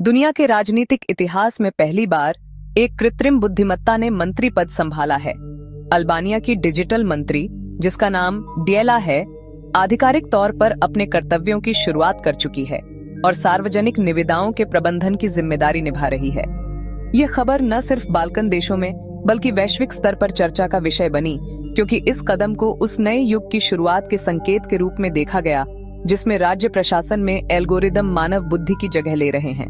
दुनिया के राजनीतिक इतिहास में पहली बार एक कृत्रिम बुद्धिमत्ता ने मंत्री पद संभाला है। अल्बानिया की डिजिटल मंत्री, जिसका नाम डिएला है, आधिकारिक तौर पर अपने कर्तव्यों की शुरुआत कर चुकी है और सार्वजनिक निविदाओं के प्रबंधन की जिम्मेदारी निभा रही है। ये खबर न सिर्फ बाल्कन देशों में बल्कि वैश्विक स्तर पर चर्चा का विषय बनी, क्योंकि इस कदम को उस नए युग की शुरुआत के संकेत के रूप में देखा गया जिसमें राज्य प्रशासन में एल्गोरिदम मानव बुद्धि की जगह ले रहे हैं।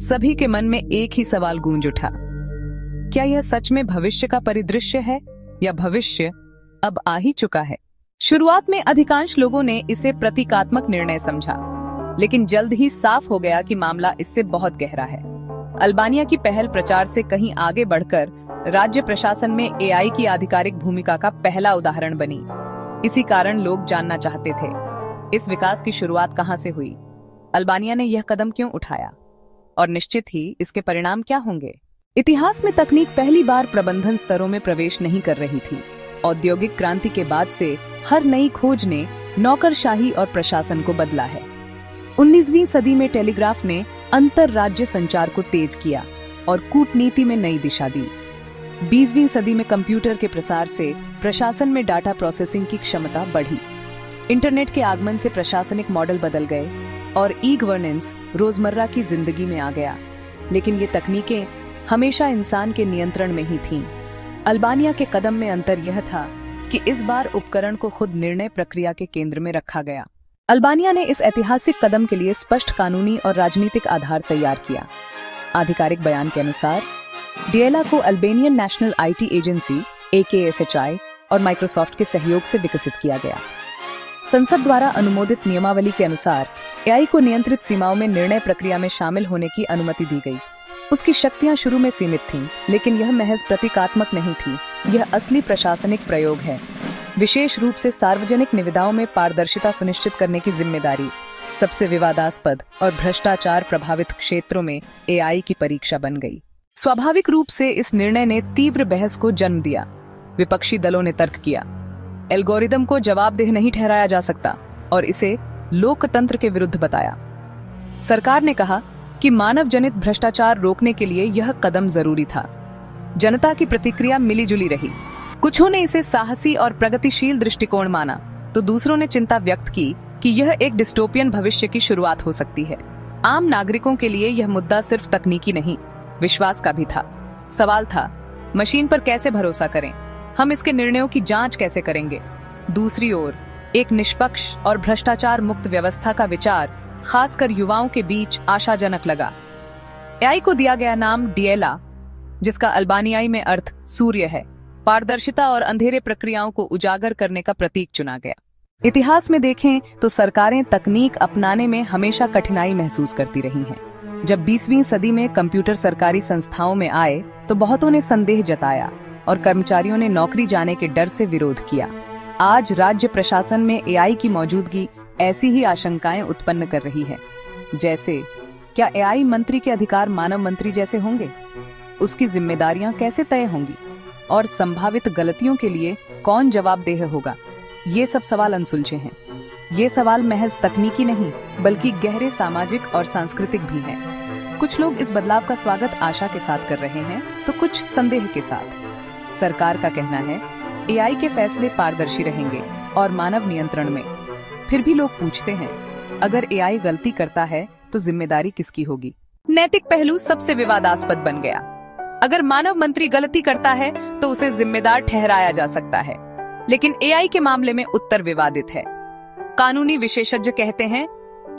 सभी के मन में एक ही सवाल गूंज उठा, क्या यह सच में भविष्य का परिदृश्य है या भविष्य अब आ ही चुका है? शुरुआत में अधिकांश लोगों ने इसे प्रतीकात्मक निर्णय समझा, लेकिन जल्द ही साफ हो गया कि मामला इससे बहुत गहरा है। अल्बानिया की पहल प्रचार से कहीं आगे बढ़कर राज्य प्रशासन में एआई की आधिकारिक भूमिका का पहला उदाहरण बनी। इसी कारण लोग जानना चाहते थे, इस विकास की शुरुआत कहां से हुई, अल्बानिया ने यह कदम क्यों उठाया और निश्चित ही इसके परिणाम क्या होंगे। इतिहास में तकनीक पहली बार प्रबंधन स्तरों में प्रवेश नहीं कर रही थी। औद्योगिक क्रांति के बाद से हर नई खोज ने नौकरशाही और प्रशासन को बदला है। 19वीं सदी में टेलीग्राफ ने अंतरराज्य संचार को तेज किया और कूटनीति में नई दिशा दी। 20वीं सदी में कंप्यूटर के प्रसार से प्रशासन में डाटा प्रोसेसिंग की क्षमता बढ़ी। इंटरनेट के आगमन से प्रशासनिक मॉडल बदल गए और ई गवर्नेंस रोजमर्रा की जिंदगी में आ गया। लेकिन ये तकनीकें हमेशा इंसान के नियंत्रण में ही थीं। अल्बानिया के कदम में अंतर यह था कि इस बार उपकरण को खुद निर्णय प्रक्रिया के केंद्र में रखा गया। अल्बानिया ने इस ऐतिहासिक कदम के लिए स्पष्ट कानूनी और राजनीतिक आधार तैयार किया। आधिकारिक बयान के अनुसार डिएला को Albanian national IT agency AKSHI और माइक्रोसॉफ्ट के सहयोग से विकसित किया गया। संसद द्वारा अनुमोदित नियमावली के अनुसार एआई को नियंत्रित सीमाओं में निर्णय प्रक्रिया में शामिल होने की अनुमति दी गई। उसकी शक्तियां शुरू में सीमित थीं, लेकिन यह महज प्रतीकात्मक नहीं थी, यह असली प्रशासनिक प्रयोग है। विशेष रूप से सार्वजनिक निविदाओं में पारदर्शिता सुनिश्चित करने की जिम्मेदारी सबसे विवादास्पद और भ्रष्टाचार प्रभावित क्षेत्रों में एआई की परीक्षा बन गई। स्वाभाविक रूप से इस निर्णय ने तीव्र बहस को जन्म दिया। विपक्षी दलों ने तर्क किया, एल्गोरिदम को जवाबदेह नहीं ठहराया जा सकता और इसे लोकतंत्र के विरुद्ध बताया। सरकार ने कहा कि मानव जनित भ्रष्टाचार रोकने के लिए यह कदम जरूरी था। जनता की प्रतिक्रिया मिलीजुली रही। कुछों ने इसे साहसी और प्रगतिशील दृष्टिकोण माना, तो दूसरों ने चिंता व्यक्त की कि यह एक डिस्टोपियन भविष्य की शुरुआत हो सकती है। आम नागरिकों के लिए यह मुद्दा सिर्फ तकनीकी नहीं, विश्वास का भी था। सवाल था, मशीन पर कैसे भरोसा करें? हम इसके निर्णयों की जांच कैसे करेंगे? दूसरी ओर एक निष्पक्ष और भ्रष्टाचार मुक्त व्यवस्था का विचार खासकर युवाओं के बीच आशाजनक लगा। एआई को दिया गया नाम डिएला, जिसका अल्बानियाई में अर्थ सूर्य है, पारदर्शिता और अंधेरे प्रक्रियाओं को उजागर करने का प्रतीक चुना गया। इतिहास में देखें तो सरकारें तकनीक अपनाने में हमेशा कठिनाई महसूस करती रही हैं। जब 20वीं सदी में कंप्यूटर सरकारी संस्थाओं में आए तो बहुतों ने संदेह जताया और कर्मचारियों ने नौकरी जाने के डर से विरोध किया। आज राज्य प्रशासन में एआई की मौजूदगी ऐसी ही आशंकाएं उत्पन्न कर रही है। जैसे, क्या एआई मंत्री के अधिकार मानव मंत्री जैसे होंगे? उसकी जिम्मेदारियां कैसे तय होंगी? और संभावित गलतियों के लिए कौन जवाबदेह होगा? ये सब सवाल अनसुलझे हैं। ये सवाल महज तकनीकी नहीं, बल्कि गहरे सामाजिक और सांस्कृतिक भी हैं। कुछ लोग इस बदलाव का स्वागत आशा के साथ कर रहे हैं, तो कुछ संदेह के साथ। सरकार का कहना है, एआई के फैसले पारदर्शी रहेंगे और मानव नियंत्रण में। फिर भी लोग पूछते हैं, अगर एआई गलती करता है तो जिम्मेदारी किसकी होगी? नैतिक पहलू सबसे विवादास्पद बन गया। अगर मानव मंत्री गलती करता है तो उसे जिम्मेदार ठहराया जा सकता है, लेकिन एआई के मामले में उत्तर विवादित है। कानूनी विशेषज्ञ कहते हैं,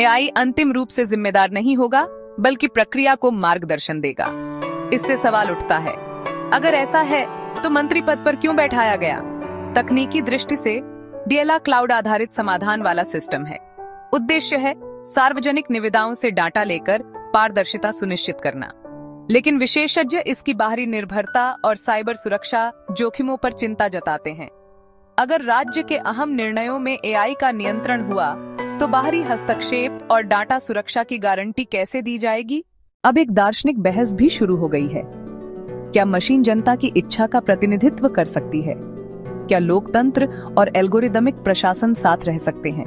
एआई अंतिम रूप से जिम्मेदार नहीं होगा, बल्कि प्रक्रिया को मार्गदर्शन देगा। इससे सवाल उठता है, अगर ऐसा है तो मंत्री पद पर क्यों बैठाया गया? तकनीकी दृष्टि से डिएला क्लाउड आधारित समाधान वाला सिस्टम है। उद्देश्य है सार्वजनिक निविदाओं से डाटा लेकर पारदर्शिता सुनिश्चित करना। लेकिन विशेषज्ञ इसकी बाहरी निर्भरता और साइबर सुरक्षा जोखिमों पर चिंता जताते हैं। अगर राज्य के अहम निर्णयों में एआई का नियंत्रण हुआ तो बाहरी हस्तक्षेप और डाटा सुरक्षा की गारंटी कैसे दी जाएगी? अब एक दार्शनिक बहस भी शुरू हो गई है। क्या मशीन जनता की इच्छा का प्रतिनिधित्व कर सकती है? क्या लोकतंत्र और एल्गोरिदमिक प्रशासन साथ रह सकते हैं?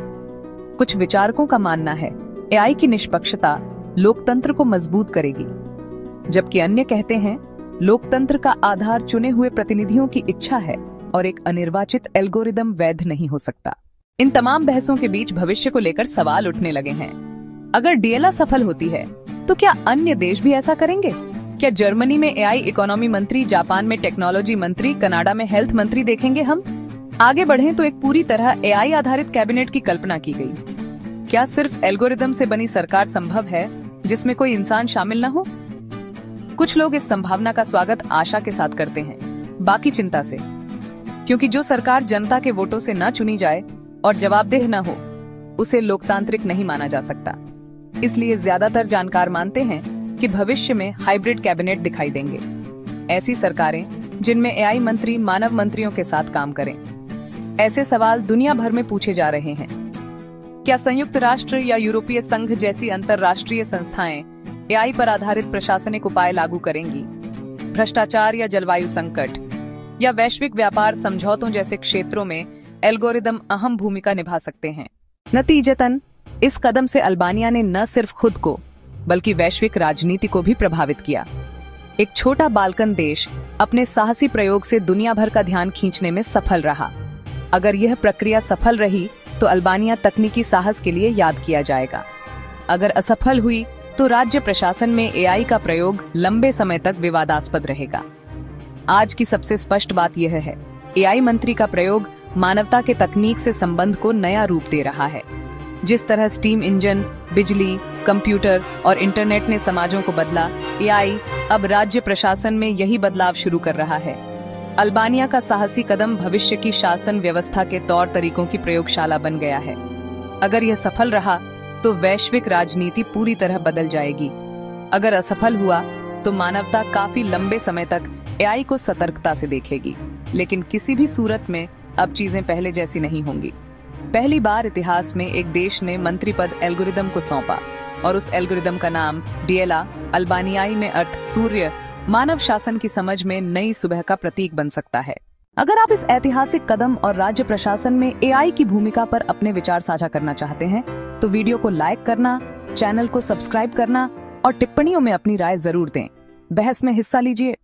कुछ विचारकों का मानना है, एआई की निष्पक्षता लोकतंत्र को मजबूत करेगी, जबकि अन्य कहते हैं लोकतंत्र का आधार चुने हुए प्रतिनिधियों की इच्छा है और एक अनिर्वाचित एल्गोरिदम वैध नहीं हो सकता। इन तमाम बहसों के बीच भविष्य को लेकर सवाल उठने लगे हैं। अगर डीएलआ सफल होती है तो क्या अन्य देश भी ऐसा करेंगे? क्या जर्मनी में एआई इकोनॉमी मंत्री, जापान में टेक्नोलॉजी मंत्री, कनाडा में हेल्थ मंत्री देखेंगे हम? आगे बढ़ें तो एक पूरी तरह एआई आधारित कैबिनेट की कल्पना की गई। क्या सिर्फ एल्गोरिदम से बनी सरकार संभव है जिसमें कोई इंसान शामिल न हो? कुछ लोग इस संभावना का स्वागत आशा के साथ करते हैं, बाकी चिंता से, क्योंकि जो सरकार जनता के वोटों से न चुनी जाए और जवाबदेह न हो, उसे लोकतांत्रिक नहीं माना जा सकता। इसलिए ज्यादातर जानकार मानते हैं कि भविष्य में हाइब्रिड कैबिनेट दिखाई देंगे। ऐसी सरकारें जिनमें एआई मंत्री मानव मंत्रियों के साथ काम करें। ऐसे सवाल दुनिया भर में पूछे जा रहे हैं। क्या संयुक्त राष्ट्र या यूरोपीय संघ जैसी अंतर्राष्ट्रीय संस्थाएं एआई पर आधारित प्रशासनिक उपाय लागू करेंगी? भ्रष्टाचार या जलवायु संकट या वैश्विक व्यापार समझौतों जैसे क्षेत्रों में एल्गोरिदम अहम भूमिका निभा सकते हैं। नतीजतन इस कदम से अल्बानिया ने न सिर्फ खुद को बल्कि वैश्विक राजनीति को भी प्रभावित किया। एक छोटा बाल्कन देश अपने साहसी प्रयोग से दुनिया भर का ध्यान खींचने में सफल रहा। अगर यह प्रक्रिया सफल रही तो अल्बानिया तकनीकी साहस के लिए याद किया जाएगा। अगर असफल हुई तो राज्य प्रशासन में एआई का प्रयोग लंबे समय तक विवादास्पद रहेगा। आज की सबसे स्पष्ट बात यह है, एआई मंत्री का प्रयोग मानवता के तकनीक से संबंध को नया रूप दे रहा है। जिस तरह स्टीम इंजन, बिजली, कंप्यूटर और इंटरनेट ने समाजों को बदला, एआई अब राज्य प्रशासन में यही बदलाव शुरू कर रहा है। अल्बानिया का साहसी कदम भविष्य की शासन व्यवस्था के तौर तरीकों की प्रयोगशाला बन गया है। अगर यह सफल रहा तो वैश्विक राजनीति पूरी तरह बदल जाएगी। अगर असफल हुआ तो मानवता काफी लंबे समय तक एआई को सतर्कता से देखेगी। लेकिन किसी भी सूरत में अब चीजें पहले जैसी नहीं होंगी। पहली बार इतिहास में एक देश ने मंत्री पद एल्गोरिदम को सौंपा और उस एल्गोरिदम का नाम डीएलआ, अल्बानियाई में अर्थ सूर्य, मानव शासन की समझ में नई सुबह का प्रतीक बन सकता है। अगर आप इस ऐतिहासिक कदम और राज्य प्रशासन में एआई की भूमिका पर अपने विचार साझा करना चाहते हैं तो वीडियो को लाइक करना, चैनल को सब्सक्राइब करना और टिप्पणियों में अपनी राय जरूर दें। बहस में हिस्सा लीजिए।